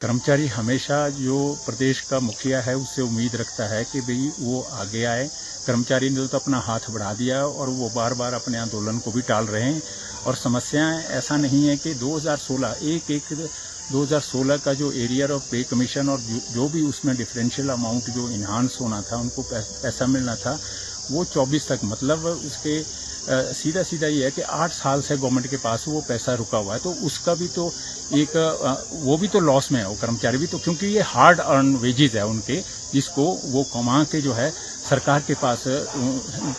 कर्मचारी हमेशा जो प्रदेश का मुखिया है उससे उम्मीद रखता है कि भाई वो आगे आए। कर्मचारी ने तो अपना हाथ बढ़ा दिया और वो बार बार अपने आंदोलन को भी टाल रहे हैं। और समस्याएं ऐसा नहीं है कि 2016 का जो एरियर ऑफ पे कमीशन और जो भी उसमें डिफरेंशियल अमाउंट जो इन्हांस होना था, उनको पैसा मिलना था, वो 24 तक, मतलब उसके सीधा सीधा ये है कि 8 साल से गवर्नमेंट के पास वो पैसा रुका हुआ है। तो उसका भी तो एक वो भी तो लॉस में है, वो कर्मचारी भी तो, क्योंकि ये हार्ड अर्न वेजेस है उनके, जिसको वो कमा के जो है सरकार के पास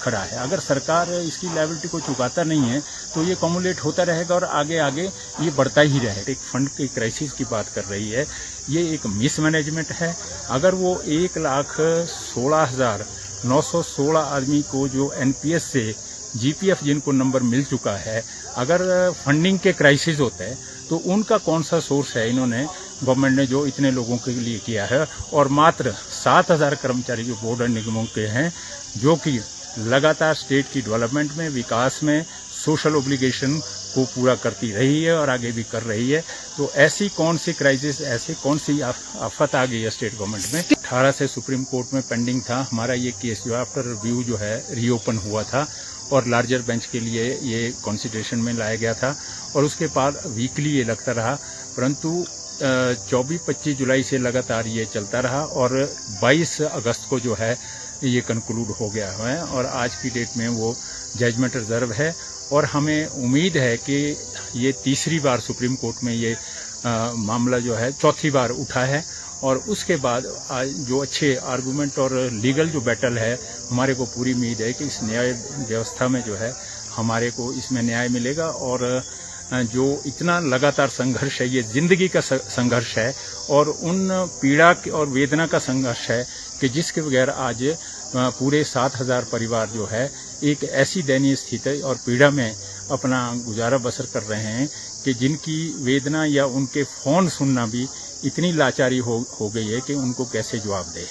खड़ा है। अगर सरकार इसकी लायबिलिटी को चुकाता नहीं है तो ये कम्युलेट होता रहेगा और आगे आगे ये बढ़ता ही रहेगा। एक फंड की क्राइसिस की बात कर रही है, ये एक मिसमैनेजमेंट है। अगर वो 1,16,916 आदमी को जो एनपीएस से जीपीएफ जिनको नंबर मिल चुका है, अगर फंडिंग के क्राइसिस होते हैं तो उनका कौन सा सोर्स है इन्होंने गवर्नमेंट ने जो इतने लोगों के लिए किया है। और मात्र 7,000 कर्मचारी जो बोर्ड और निगमों के हैं, जो कि लगातार स्टेट की डेवलपमेंट में, विकास में, सोशल ओब्लिगेशन को पूरा करती रही है और आगे भी कर रही है। तो ऐसी कौन सी क्राइसिस, ऐसी कौन सी आफत आ गई है स्टेट गवर्नमेंट में। 18 से सुप्रीम कोर्ट में पेंडिंग था हमारा ये केस, जो आफ्टर रिव्यू जो है रीओपन हुआ था और लार्जर बेंच के लिए ये कंसिडरेशन में लाया गया था। और उसके बाद वीकली ये लगता रहा, परंतु 24-25 जुलाई से लगातार ये चलता रहा और 22 अगस्त को जो है ये कंक्लूड हो गया है और आज की डेट में वो जजमेंट रिजर्व है। और हमें उम्मीद है कि ये तीसरी बार सुप्रीम कोर्ट में ये मामला जो है चौथी बार उठा है और उसके बाद जो अच्छे आर्गूमेंट और लीगल जो बैटल है, हमारे को पूरी उम्मीद है कि इस न्याय व्यवस्था में जो है हमारे को इसमें न्याय मिलेगा। और जो इतना लगातार संघर्ष है, ये जिंदगी का संघर्ष है और उन पीड़ा और वेदना का संघर्ष है कि जिसके बगैर आज पूरे 7,000 परिवार जो है एक ऐसी दयनीय स्थिति और पीड़ा में अपना गुजारा बसर कर रहे हैं कि जिनकी वेदना या उनके फोन सुनना भी इतनी लाचारी हो गई है कि उनको कैसे जवाब दे।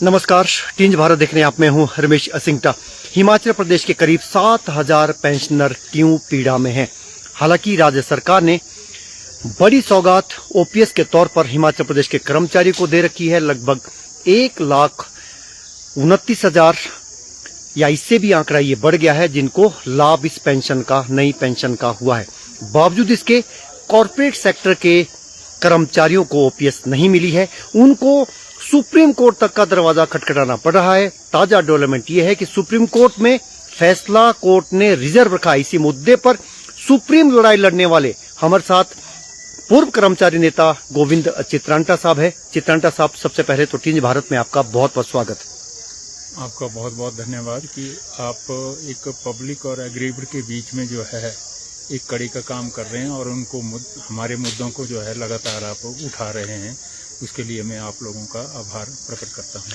नमस्कार, टींज भारत देखने आप में हूं रमेश असिंगटा। हिमाचल प्रदेश के करीब 7,000 पेंशनर क्यों पीड़ा में हैं? हालांकि राज्य सरकार ने बड़ी सौगात ओपीएस के तौर पर हिमाचल प्रदेश के कर्मचारी को दे रखी है। लगभग 1,29,000 या इससे भी आंकड़ा ये बढ़ गया है जिनको लाभ इस पेंशन का, नई पेंशन का हुआ है। बावजूद इसके कॉर्पोरेट सेक्टर के कर्मचारियों को ओपीएस नहीं मिली है, उनको सुप्रीम कोर्ट तक का दरवाजा खटखटाना पड़ रहा है। ताजा डेवलपमेंट यह है कि सुप्रीम कोर्ट में फैसला कोर्ट ने रिजर्व रखा। इसी मुद्दे पर सुप्रीम लड़ाई लड़ने वाले हमारे साथ पूर्व कर्मचारी नेता गोविंद चित्रांटा साहब है। चित्रांटा साहब, सबसे पहले तो टींज भारत में आपका बहुत बहुत स्वागत। आपका बहुत बहुत धन्यवाद कि आप एक पब्लिक और एग्रीब्ड के बीच में जो है एक कड़ी का काम कर रहे हैं और उनको हमारे मुद्दों को जो है लगातार आप उठा रहे हैं। उसके लिए मैं आप लोगों का आभार प्रकट करता हूं।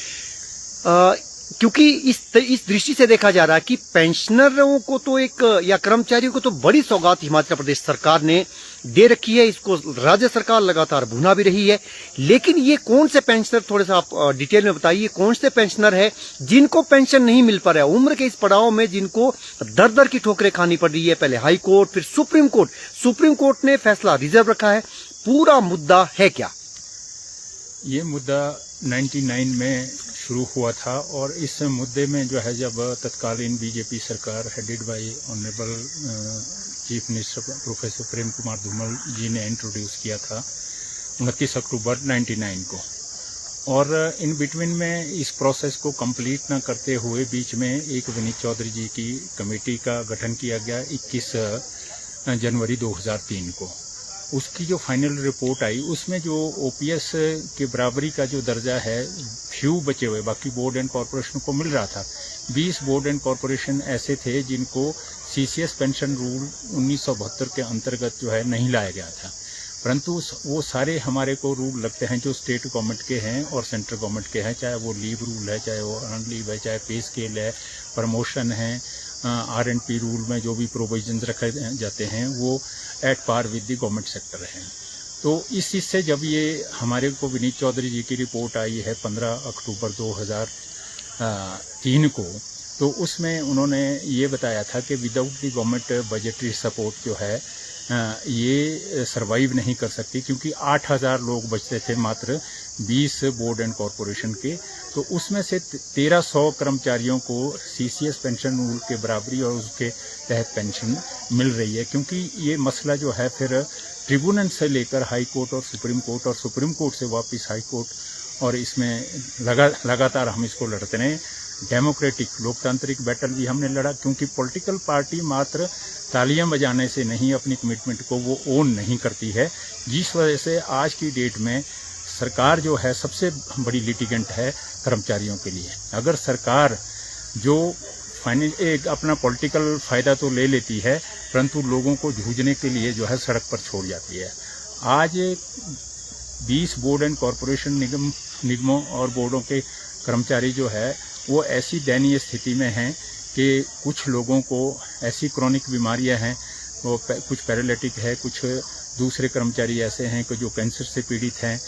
क्योंकि इस दृष्टि से देखा जा रहा है कि पेंशनरों को तो एक, या कर्मचारियों को तो बड़ी सौगात हिमाचल प्रदेश सरकार ने दे रखी है, इसको राज्य सरकार लगातार भुना भी रही है। लेकिन ये कौन से पेंशनर, थोड़ा सा आप डिटेल में बताइए, कौन से पेंशनर है जिनको पेंशन नहीं मिल पा रहा है उम्र के इस पड़ाव में, जिनको दर दर की ठोकरें खानी पड़ रही है? पहले हाई कोर्ट, फिर सुप्रीम कोर्ट ने फैसला रिजर्व रखा है। पूरा मुद्दा है क्या? ये मुद्दा 99 में शुरू हुआ था और इस मुद्दे में जो है जब तत्कालीन बीजेपी सरकार headed by honourable chief minister professor Prem Kumar Dhumal ji ने इंट्रोड्यूस किया था 29 अक्टूबर 99 को, और इन बिटवीन में इस प्रोसेस को कंप्लीट न करते हुए बीच में एक विनीत चौधरी जी की कमेटी का गठन किया गया 21 जनवरी 2003 को। उसकी जो फाइनल रिपोर्ट आई उसमें जो ओपीएस के बराबरी का जो दर्जा है फ्यू बचे हुए, बाकी बोर्ड एंड कॉरपोरेशन को मिल रहा था। 20 बोर्ड एंड कॉरपोरेशन ऐसे थे जिनको सीसीएस पेंशन रूल 1972 के अंतर्गत जो है नहीं लाया गया था, परंतु वो सारे हमारे को रूल लगते हैं जो स्टेट गवर्नमेंट के हैं और सेंट्रल गवर्नमेंट के हैं, चाहे वो लीव रूल है, चाहे वो अर्न लीव है, चाहे पे स्केल है, प्रमोशन है, R&P रूल में जो भी प्रोविजंस रखे जाते हैं वो at par with the government sector है। तो इस चीज़ से जब ये हमारे को विनीत चौधरी जी की रिपोर्ट आई है 15 अक्टूबर 2003 को, तो उसमें उन्होंने ये बताया था कि without the government budgetary support जो है ये सरवाइव नहीं कर सकती, क्योंकि 8,000 लोग बचते थे मात्र 20 बोर्ड एंड कॉरपोरेशन के। तो उसमें से 1300 कर्मचारियों को सीसीएस पेंशन रूल के बराबरी और उसके तहत पेंशन मिल रही है, क्योंकि ये मसला जो है फिर ट्रिब्यूनल से लेकर हाई कोर्ट और सुप्रीम कोर्ट से वापस हाई कोर्ट, और इसमें लगातार हम इसको लड़ते रहे। डेमोक्रेटिक लोकतांत्रिक बैटल भी हमने लड़ा, क्योंकि पॉलिटिकल पार्टी मात्र तालियां बजाने से नहीं अपनी कमिटमेंट को वो ओन नहीं करती है, जिस वजह से आज की डेट में सरकार जो है सबसे बड़ी लिटिगेंट है कर्मचारियों के लिए। अगर सरकार जो एक अपना पॉलिटिकल फायदा तो ले लेती है, परंतु लोगों को जूझने के लिए जो है सड़क पर छोड़ जाती है। आज 20 बोर्ड एंड कॉरपोरेशन निगमों और बोर्डों के कर्मचारी जो है वो ऐसी दयनीय स्थिति में हैं कि कुछ लोगों को ऐसी क्रॉनिक बीमारियां हैं, वो कुछ पैरालिटिक है, कुछ दूसरे कर्मचारी ऐसे हैं कि जो कैंसर से पीड़ित हैं,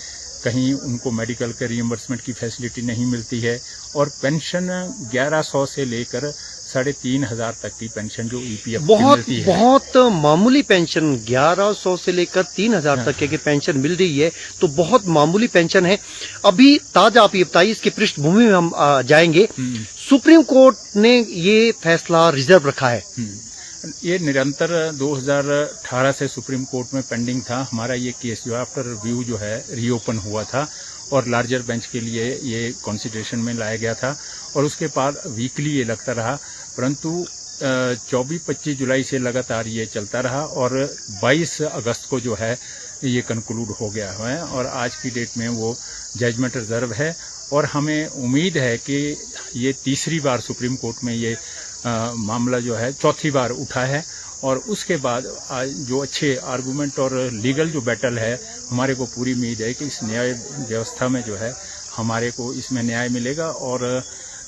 कहीं उनको मेडिकल के रिइंबर्समेंट की फैसिलिटी नहीं मिलती है, और पेंशन 1100 से लेकर 3,500 तक की पेंशन जो ईपीएफ की मिलती है। बहुत मामूली पेंशन 1100 से लेकर 3,000 तक की पेंशन मिल रही है, तो बहुत मामूली पेंशन है। अभी ताजा आप ये बताइए, इसकी पृष्ठभूमि में हम जाएंगे। सुप्रीम कोर्ट ने ये फैसला रिजर्व रखा है। ये निरंतर 2018 से सुप्रीम कोर्ट में पेंडिंग था हमारा ये केस, जो आफ्टर रिव्यू जो है रीओपन हुआ था और लार्जर बेंच के लिए ये कंसिडरेशन में लाया गया था, और उसके बाद वीकली ये लगता रहा, परंतु 24-25 जुलाई से लगातार ये चलता रहा, और 22 अगस्त को जो है ये कंक्लूड हो गया है, और आज की डेट में वो जजमेंट रिजर्व है। और हमें उम्मीद है कि ये तीसरी बार सुप्रीम कोर्ट में ये मामला जो है चौथी बार उठा है, और उसके बाद जो अच्छे आर्गूमेंट और लीगल जो बैटल है, हमारे को पूरी उम्मीद है कि इस न्याय व्यवस्था में जो है हमारे को इसमें न्याय मिलेगा। और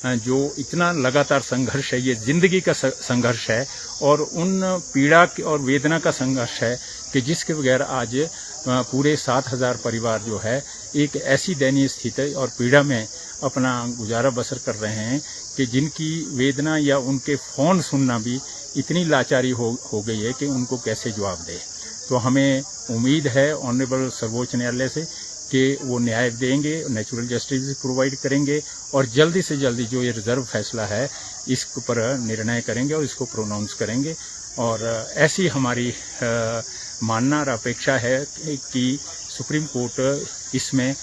जो इतना लगातार संघर्ष है, ये जिंदगी का संघर्ष है, और उन पीड़ा और वेदना का संघर्ष है कि जिसके बगैर आज पूरे 7,000 परिवार जो है एक ऐसी दयनीय स्थिति और पीड़ा में अपना गुजारा बसर कर रहे हैं कि जिनकी वेदना या उनके फोन सुनना भी इतनी लाचारी हो गई है कि उनको कैसे जवाब दे। तो हमें उम्मीद है ऑनरेबल सर्वोच्च न्यायालय से कि वो न्याय देंगे, नेचुरल जस्टिस भी प्रोवाइड करेंगे, और जल्दी से जल्दी जो ये रिजर्व फैसला है इस पर निर्णय करेंगे और इसको प्रोनाउंस करेंगे। और ऐसी हमारी मानना और अपेक्षा है कि सुप्रीम कोर्ट इसमें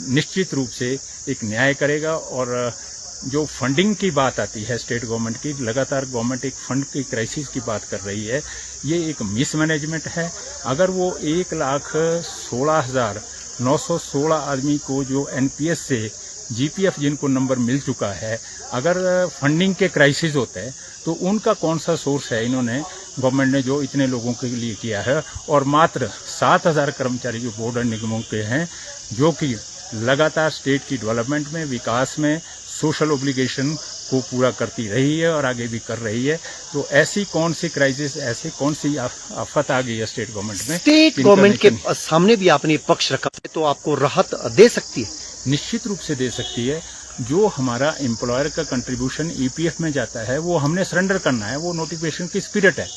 निश्चित रूप से एक न्याय करेगा। और जो फंडिंग की बात आती है स्टेट गवर्नमेंट की, लगातार गवर्नमेंट एक फंड की क्राइसिस की बात कर रही है, ये एक मिसमैनेजमेंट है। अगर वो 1,16,916 आदमी को जो एनपीएस से जीपीएफ जिनको नंबर मिल चुका है, अगर फंडिंग के क्राइसिस होते हैं तो उनका कौन सा सोर्स है इन्होंने गवर्नमेंट ने जो इतने लोगों के लिए किया है। और मात्र 7,000 कर्मचारी जो बोर्ड और निगमों के हैं, जो कि लगातार स्टेट की डेवलपमेंट में, विकास में, सोशल ओब्लिगेशन को पूरा करती रही है और आगे भी कर रही है। तो ऐसी कौन सी क्राइसिस, ऐसी कौन सी आफत आ गई है स्टेट गवर्नमेंट में? स्टेट गवर्नमेंट के सामने भी आपने पक्ष रखा है, तो आपको राहत दे सकती है? निश्चित रूप से दे सकती है। जो हमारा एम्प्लॉयर का कंट्रीब्यूशन ईपीएफ में जाता है वो हमने सरेंडर करना है, वो नोटिफिकेशन की स्पिरिट है।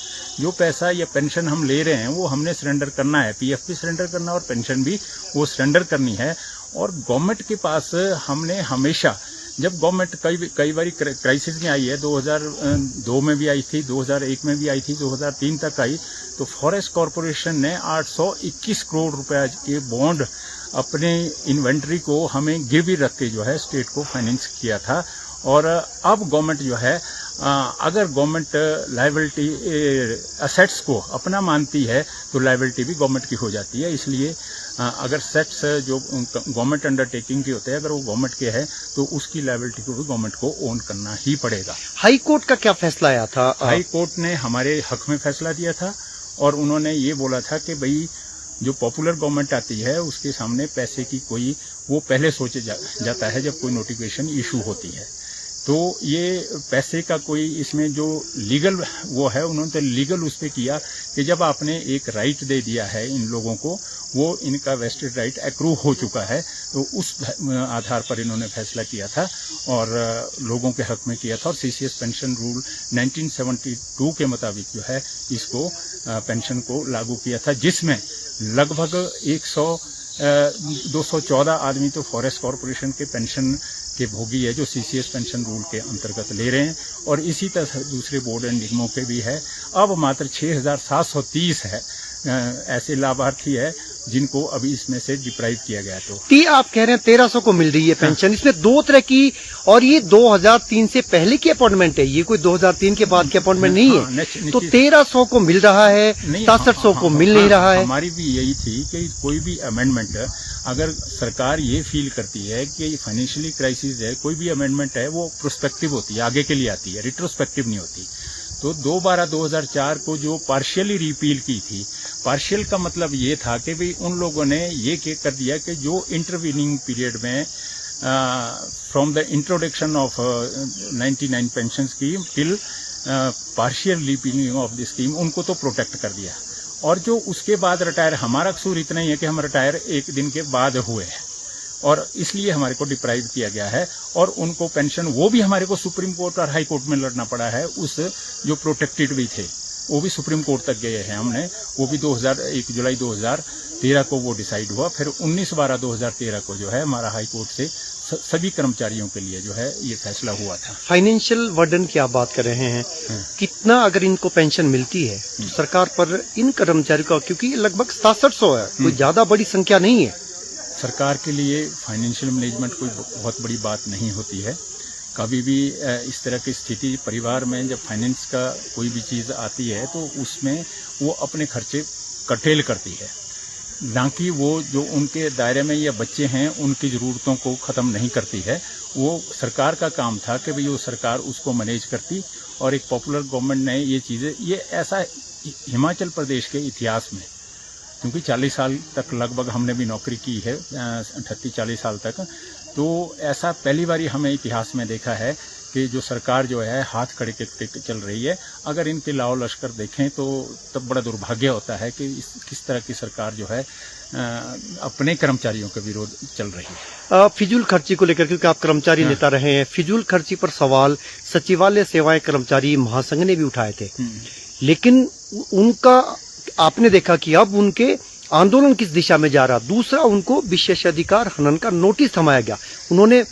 जो पैसा या पेंशन हम ले रहे हैं वो हमने सरेंडर करना है, पीएफ भी सरेंडर करना है और पेंशन भी वो सरेंडर करनी है। और गवर्नमेंट के पास हमने हमेशा, जब गवर्नमेंट कई बार क्राइसिस में आई है, 2002 में भी आई थी, 2001 में भी आई थी, 2003 तक आई, तो फॉरेस्ट कॉरपोरेशन ने 821 करोड़ रुपए के बॉन्ड अपने इन्वेंट्री को हमें गिरवी रख के जो है स्टेट को फाइनेंस किया था। और अब गवर्नमेंट जो है, अगर गवर्नमेंट लायबिलिटी असेट्स को अपना मानती है तो लायबिलिटी भी गवर्नमेंट की हो जाती है। इसलिए अगर सेट्स जो गवर्नमेंट अंडरटेकिंग के होते हैं, अगर वो गवर्नमेंट के हैं तो उसकी लायबिलिटी को भी गवर्नमेंट को ओन करना ही पड़ेगा। हाई कोर्ट का क्या फैसला आया था? हाई कोर्ट ने हमारे हक में फैसला दिया था, और उन्होंने ये बोला था कि भाई जो पॉपुलर गवर्नमेंट आती है उसके सामने पैसे की कोई, वो पहले सोचे जाता है जब कोई नोटिफिकेशन इशू होती है। तो ये पैसे का कोई इसमें जो लीगल वो है, उन्होंने तो लीगल उस पे किया कि जब आपने एक राइट दे दिया है इन लोगों को, वो इनका वेस्टेड राइट एक्रू हो चुका है, तो उस आधार पर इन्होंने फैसला किया था और लोगों के हक में किया था। और सीसीएस पेंशन रूल 1972 के मुताबिक जो है इसको पेंशन को लागू किया था, जिसमें लगभग 214 आदमी तो फॉरेस्ट कॉरपोरेशन के पेंशन के भोगी है, जो सीसीएस पेंशन रूल के अंतर्गत ले रहे हैं, और इसी तरह दूसरे बोर्ड एंड निगमों के भी है। अब मात्र 6730 है ऐसे लाभार्थी है जिनको अभी इसमें से डिप्राइव किया गया। तो आप कह रहे हैं 1300 को मिल रही है पेंशन, इसमें दो तरह की, और ये 2003 से पहले की अपॉइंटमेंट है, ये कोई 2003 के बाद की अपॉइंटमेंट नहीं है। तो 1300 को मिल रहा है, 6700 को मिल नहीं रहा है। हमारी भी यही थी कि कोई भी अमेंडमेंट अगर सरकार ये फील करती है कि फाइनेंशियली क्राइसिस है, कोई भी अमेंडमेंट है वो प्रोस्पेक्टिव होती है, आगे के लिए आती है, रिट्रोस्पेक्टिव नहीं होती। तो 2/12/2004 को जो पार्शियली रिपील की थी, पार्शियल का मतलब ये था कि भाई उन लोगों ने ये कर दिया कि जो इंटरवीनिंग पीरियड में from the introduction of 99 pension scheme till partial repealing of the scheme, उनको तो प्रोटेक्ट कर दिया। और जो उसके बाद रिटायर, हमारा कसूर इतना ही है कि हम रिटायर एक दिन के बाद हुए हैं और इसलिए हमारे को डिप्राइव किया गया है, और उनको पेंशन वो भी हमारे को सुप्रीम कोर्ट और हाई कोर्ट में लड़ना पड़ा है। उस जो प्रोटेक्टेड भी थे वो भी सुप्रीम कोर्ट तक गए हैं हमने, वो भी 1 जुलाई 2013 को वो डिसाइड हुआ। फिर 19/12/2013 को जो है हमारा हाई कोर्ट से सभी कर्मचारियों के लिए जो है ये फैसला हुआ था। फाइनेंशियल वर्डन की आप बात कर रहे हैं, कितना अगर इनको पेंशन मिलती है तो सरकार पर इन कर्मचारियों का, क्योंकि लगभग 6700 है, कोई ज्यादा बड़ी संख्या नहीं है। सरकार के लिए फाइनेंशियल मैनेजमेंट कोई बहुत बड़ी बात नहीं होती है। कभी भी इस तरह की स्थिति परिवार में जब फाइनेंस का कोई भी चीज़ आती है तो उसमें वो अपने खर्चे कर्टेल करती है, ना कि वो जो उनके दायरे में या बच्चे हैं उनकी ज़रूरतों को ख़त्म नहीं करती है। वो सरकार का काम था कि भाई वो सरकार उसको मैनेज करती, और एक पॉपुलर गवर्नमेंट ने ये चीज़ें, ये ऐसा हिमाचल प्रदेश के इतिहास में, क्योंकि 40 साल तक लगभग हमने भी नौकरी की है, 38-40 साल तक, तो ऐसा पहली बार हमें इतिहास में देखा है कि जो सरकार जो है हाथ खड़े के चल रही है। अगर इनके लाओ लश्कर देखें तो तब बड़ा दुर्भाग्य होता है कि किस तरह की सरकार जो है अपने कर्मचारियों के विरोध चल रही है। फिजूल खर्ची को लेकर, क्योंकि आप कर्मचारी नेता रहे हैं, फिजूल खर्ची पर सवाल सचिवालय सेवाएं कर्मचारी महासंघ ने भी उठाए थे, लेकिन उनका आपने देखा कि अब उनके आंदोलन किस दिशा में जा रहा। दूसरा, उनको विशेषाधिकार हनन का नोटिस थमाया गया। उन्होंने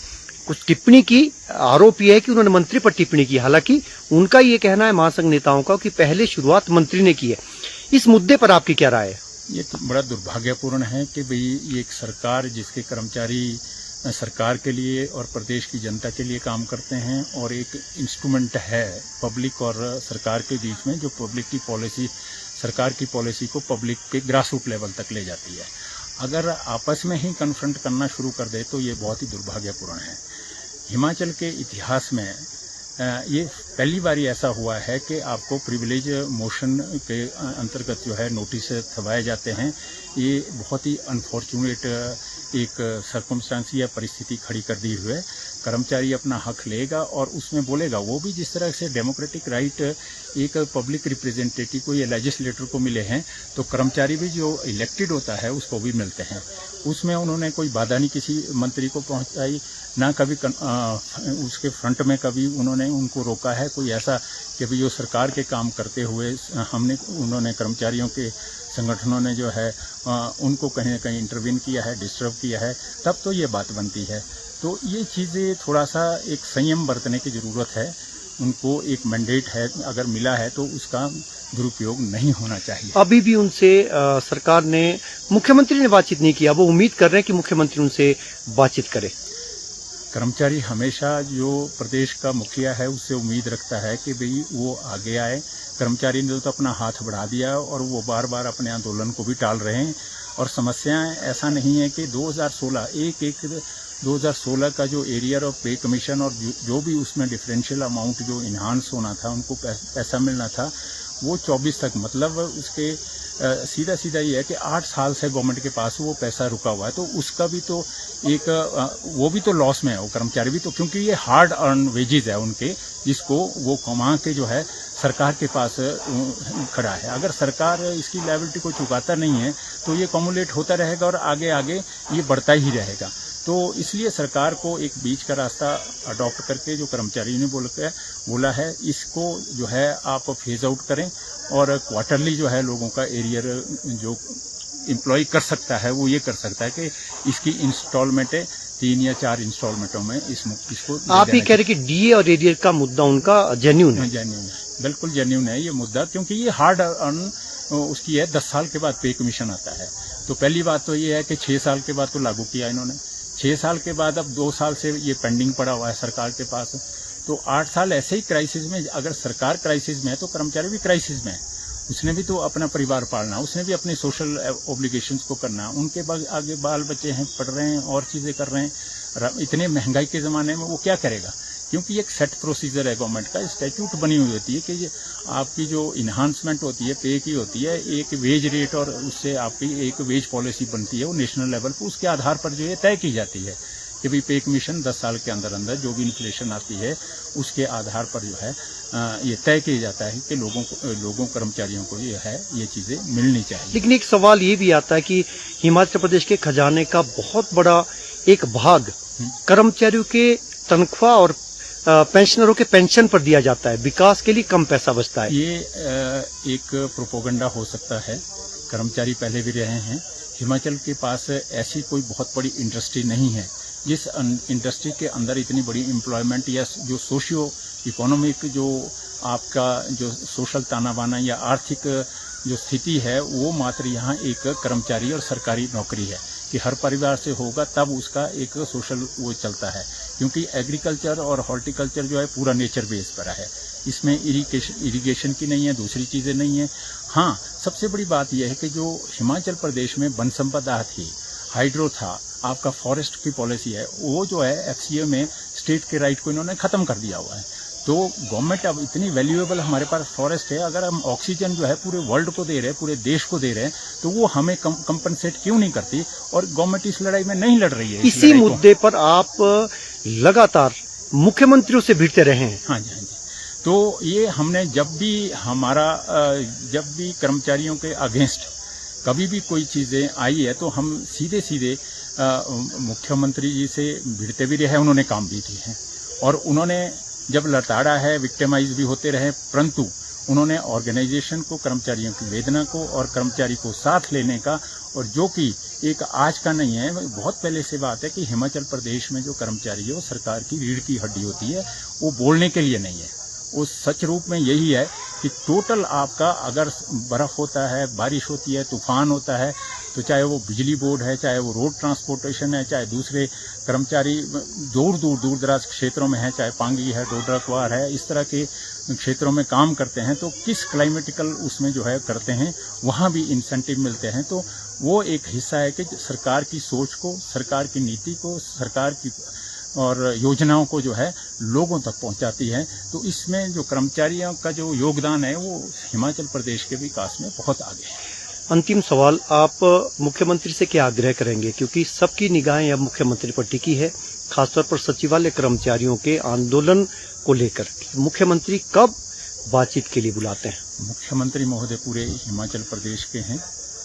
कुछ टिप्पणी की, आरोप यह है कि उन्होंने मंत्री पर टिप्पणी की, हालांकि उनका ये कहना है महासंघ नेताओं का कि पहले शुरुआत मंत्री ने की है। इस मुद्दे पर आपकी क्या राय है? ये तो बड़ा दुर्भाग्यपूर्ण है कि भाई ये एक सरकार जिसके कर्मचारी सरकार के लिए और प्रदेश की जनता के लिए काम करते हैं, और एक इंस्ट्रूमेंट है पब्लिक और सरकार के बीच में, जो पब्लिक की पॉलिसी, सरकार की पॉलिसी को पब्लिक के ग्रास रूट लेवल तक ले जाती है। अगर आपस में ही कन्फ्रंट करना शुरू कर दे तो ये बहुत ही दुर्भाग्यपूर्ण है। हिमाचल के इतिहास में ये पहली बार ऐसा हुआ है कि आपको प्रिविलेज मोशन के अंतर्गत जो है नोटिस थमाए जाते हैं। ये बहुत ही अनफॉर्चुनेट एक सर्कमस्टांस या परिस्थिति खड़ी कर दी हुई है। कर्मचारी अपना हक लेगा और उसमें बोलेगा, वो भी जिस तरह से डेमोक्रेटिक राइट एक पब्लिक रिप्रेजेंटेटिव को या लेजिस्लेटर को मिले हैं, तो कर्मचारी भी जो इलेक्टेड होता है उसको भी मिलते हैं। उसमें उन्होंने कोई बाधा नहीं किसी मंत्री को पहुंचाई, ना कभी उसके फ्रंट में कभी उन्होंने उनको रोका है कोई ऐसा कि भाई जो सरकार के काम करते हुए उन्होंने कर्मचारियों के संगठनों ने जो है उनको कहीं ना कहीं इंटरवीन किया है, डिस्टर्ब किया है, तब तो ये बात बनती है। तो ये चीज़ें थोड़ा सा एक संयम बरतने की ज़रूरत है। उनको एक मैंडेट है, अगर मिला है तो उसका दुरुपयोग नहीं होना चाहिए। अभी भी उनसे सरकार ने, मुख्यमंत्री ने बातचीत नहीं किया, वो उम्मीद कर रहे हैं कि मुख्यमंत्री उनसे बातचीत करे। कर्मचारी हमेशा जो प्रदेश का मुखिया है उससे उम्मीद रखता है कि भाई वो आगे आए। कर्मचारी ने तो अपना हाथ बढ़ा दिया और वो बार बार अपने आंदोलन को भी टाल रहे हैं। और समस्याएं ऐसा नहीं है कि 2016 का जो एरियर ऑफ पे कमीशन और जो भी उसमें डिफरेंशियल अमाउंट जो इन्हांस होना था, उनको पैसा मिलना था, वो 24 तक, मतलब उसके सीधा सीधा ये है कि 8 साल से गवर्नमेंट के पास वो पैसा रुका हुआ है, तो उसका भी तो एक वो भी तो लॉस में है, वो कर्मचारी भी तो, क्योंकि ये हार्ड अर्न वेजेस है उनके, जिसको वो कमा के जो है सरकार के पास खड़ा है। अगर सरकार इसकी लायबिलिटी को चुकाता नहीं है तो ये कम्युलेट होता रहेगा और आगे आगे ये बढ़ता ही रहेगा। तो इसलिए सरकार को एक बीच का रास्ता अडॉप्ट करके जो कर्मचारियों ने बोला है इसको जो है आप फेज आउट करें और क्वार्टरली जो है लोगों का एरियर जो एम्प्लॉय कर सकता है वो ये कर सकता है कि इसकी इंस्टॉलमेंटें 3 या 4 इंस्टॉलमेंटों में इसको आप ये कह रहे कि डीए और एरियर का मुद्दा उनका जेन्युइन है? जेन्युइन है, बिल्कुल जेन्युइन है ये मुद्दा, क्योंकि ये हार्ड अर्न उसकी है। 10 साल के बाद पे कमीशन आता है। तो पहली बात तो ये है कि 6 साल के बाद तो लागू किया इन्होंने, 6 साल के बाद अब 2 साल से ये पेंडिंग पड़ा हुआ है सरकार के पास। तो 8 साल ऐसे ही क्राइसिस में, अगर सरकार क्राइसिस में है तो कर्मचारी भी क्राइसिस में है। उसने भी तो अपना परिवार पालना, उसने भी अपने सोशल ऑब्लिगेशंस को करना, उनके आगे बाल बच्चे हैं, पढ़ रहे हैं और चीजें कर रहे हैं। इतने महंगाई के जमाने में वो क्या करेगा? क्योंकि एक सेट प्रोसीजर है गवर्नमेंट का, स्टैट्यूट बनी हुई होती है कि आपकी जो इन्हांसमेंट होती है पे की होती है, एक वेज रेट और उससे आपकी एक वेज पॉलिसी बनती है वो नेशनल लेवल पर, उसके आधार पर जो है तय की जाती है कि भाई पे कमीशन 10 साल के अंदर अंदर जो भी इन्फ्लेशन आती है उसके आधार पर जो है ये तय किया जाता है कि लोगों कर्मचारियों को ये है ये चीजें मिलनी चाहिए। लेकिन एक सवाल ये भी आता है कि हिमाचल प्रदेश के खजाने का बहुत बड़ा एक भाग कर्मचारियों के तनख्वाह और पेंशनरों के पेंशन पर दिया जाता है, विकास के लिए कम पैसा बचता है। ये एक प्रोपोगंडा हो सकता है, कर्मचारी पहले भी रहे हैं। हिमाचल के पास ऐसी कोई बहुत बड़ी इंडस्ट्री नहीं है जिस इंडस्ट्री के अंदर इतनी बड़ी एम्प्लॉयमेंट या जो सोशियो इकोनॉमिक जो आपका जो सोशल ताना बाना या आर्थिक जो स्थिति है वो मात्र यहाँ एक कर्मचारी और सरकारी नौकरी है कि हर परिवार से होगा तब उसका एक सोशल वो चलता है, क्योंकि एग्रीकल्चर और हॉर्टिकल्चर जो है पूरा नेचर बेस पर है। इसमें इरिगेशन की नहीं है, दूसरी चीजें नहीं है। हाँ, सबसे बड़ी बात यह है कि जो हिमाचल प्रदेश में वन संपदा थी, हाइड्रो था, आपका फॉरेस्ट की पॉलिसी है, वो जो है एफसीए में स्टेट के राइट को इन्होंने खत्म कर दिया हुआ है। तो गवर्नमेंट अब इतनी वैल्यूएबल हमारे पास फॉरेस्ट है, अगर हम ऑक्सीजन जो है पूरे वर्ल्ड को दे रहे हैं, पूरे देश को दे रहे हैं, तो वो हमें कंपनसेट क्यों नहीं करती? और गवर्नमेंट इस लड़ाई में नहीं लड़ रही है। इसी मुद्दे पर आप लगातार मुख्यमंत्रियों से भिड़ते रहे हैं। हाँ जी, हाँ जी। तो ये हमने जब भी कर्मचारियों के अगेंस्ट कभी भी कोई चीजें आई है तो हम सीधे सीधे मुख्यमंत्री जी से भिड़ते भी रहे, उन्होंने काम भी किए हैं और उन्होंने जब लताड़ा है विक्टिमाइज भी होते रहे, परंतु उन्होंने ऑर्गेनाइजेशन को, कर्मचारियों की वेदना को और कर्मचारी को साथ लेने का, और जो कि एक आज का नहीं है, बहुत पहले से बात है कि हिमाचल प्रदेश में जो कर्मचारी है वो सरकार की रीढ़ की हड्डी होती है, वो बोलने के लिए नहीं है। वो सच रूप में यही है कि टोटल आपका अगर बर्फ होता है, बारिश होती है, तूफान होता है, तो चाहे वो बिजली बोर्ड है, चाहे वो रोड ट्रांसपोर्टेशन है, चाहे दूसरे कर्मचारी दूर दराज क्षेत्रों में है, चाहे पांगी है, डोडरा क्वार है, इस तरह के क्षेत्रों में काम करते हैं, तो किस क्लाइमेटिकल उसमें जो है करते हैं वहाँ भी इंसेंटिव मिलते हैं। तो वो एक हिस्सा है कि सरकार की सोच को, सरकार की नीति को, सरकार की और योजनाओं को जो है लोगों तक पहुंचाती है। तो इसमें जो कर्मचारियों का जो योगदान है वो हिमाचल प्रदेश के विकास में बहुत आगे है। अंतिम सवाल, आप मुख्यमंत्री से क्या आग्रह करेंगे, क्योंकि सबकी निगाहें अब मुख्यमंत्री पर टिकी है, खासतौर पर सचिवालय कर्मचारियों के आंदोलन को लेकर मुख्यमंत्री कब बातचीत के लिए बुलाते हैं? मुख्यमंत्री महोदय पूरे हिमाचल प्रदेश के हैं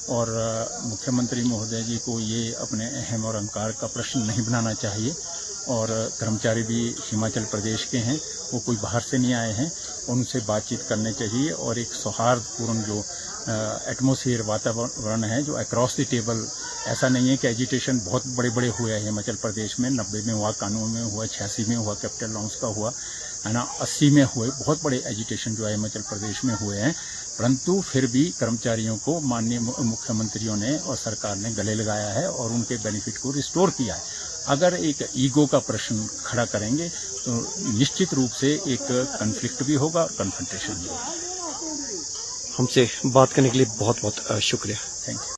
और मुख्यमंत्री महोदय जी को ये अपने अहम और अहंकार का प्रश्न नहीं बनाना चाहिए, और कर्मचारी भी हिमाचल प्रदेश के हैं, वो कोई बाहर से नहीं आए हैं, उनसे बातचीत करने चाहिए और एक सौहार्दपूर्ण जो एटमॉस्फेयर वातावरण है जो अक्रॉस द टेबल, ऐसा नहीं है कि एजिटेशन बहुत बड़े बड़े हुए हैं हिमाचल प्रदेश में, 90 में हुआ, कानून में हुआ, 86 में हुआ, कैपिटल लॉन्स का हुआ है ना, 80 में हुए, बहुत बड़े एजिटेशन जो है हिमाचल प्रदेश में हुए हैं, परंतु फिर भी कर्मचारियों को माननीय मुख्यमंत्रियों ने और सरकार ने गले लगाया है और उनके बेनिफिट को रिस्टोर किया है। अगर एक ईगो का प्रश्न खड़ा करेंगे तो निश्चित रूप से एक कन्फ्लिक्ट भी होगा, कन्फ्रंटेशन भी होगा। हमसे बात करने के लिए बहुत बहुत शुक्रिया। Thank you.